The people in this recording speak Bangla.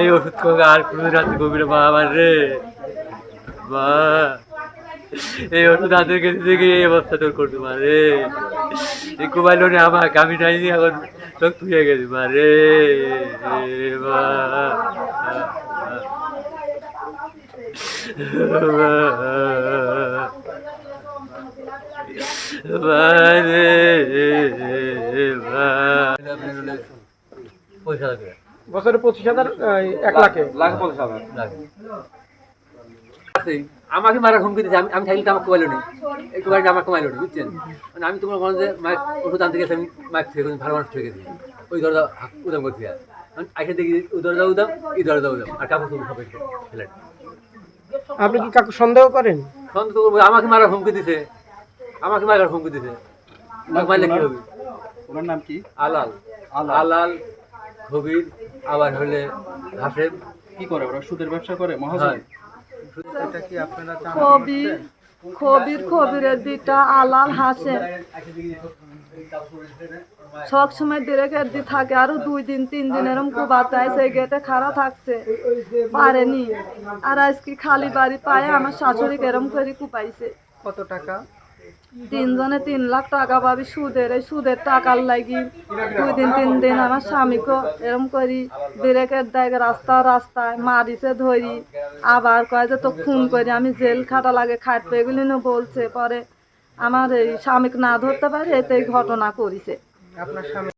এই ওষুধ খাওয়া আর কোনো রাতে কবি মা আমার রে মা, এই ওষুধ হাতের কাছে থেকে এই অবস্থা তোর করতে মা রে। এই কুমাইল রে আমাকে, আমি নাইনি এখন তোর তুই গেছি মা রে মা। বছরে 25,000, 1 লাখে লাখ 50,000 আমাকে মারা হুমকি দিচ্ছে, আমি থাকলে আমার কোবাইল নেই, এই কোবাইলটা আমার কোবাইল নেই, বুঝছেন? মানে আমি তোমার মনে যে মাইক ওষুধ আনতে গেছি, আমি মাইক থেকে ভালো মানুষ থেকে গেছি, ওই দরজা উদাম করছি। আর আইসে দেখি ওই দরজা উদাম, এই দরজা উদাম, আর কাপড় চোপড় সবাই ফেলেন। আপনি কি কাকু সন্দেহ করেন? সন্দেহ করবো? আমাকে মারা হুমকি দিছে, আমাকে মারার হুমকি দিছে। আমাকে মারলে কি হবে? ওনার নাম কি? আলাল, আলাল কবির, আবার হলে হাসেম। কি করে ওরা? সুদের ব্যবসা করে মহাজন? এটা কি আপনারা খবিরের দুইটা আলাল হাসেম সব সময় ডিরেক্ট দি থাকে, আরো 2 দিন 3 দিন এরকম কুবাতায় সেই গেটে খাড়া থাকছে, পারেনি। আর আজকে খালি বাড়ি পায়ে আমার শাশুড়ি এরম করে কুপাইছে। কত টাকা? 3 জনে 3 লাখ টাকা পাবি সুদের। এই সুদের টাকার লাগি 2 দিন 3 দিন আমার স্বামীকে এরম করি ডিরেক্ট দেয় রাস্তায় মারিছে ধরি, আবার কয় যে তো খুন করি, আমি জেল খাটা লাগে খাটবে এগুলি না বলছে। পরে আমার এই স্বামীকে না ধরতে পারে এতে ঘটনা করেছে। আপনার স্বামী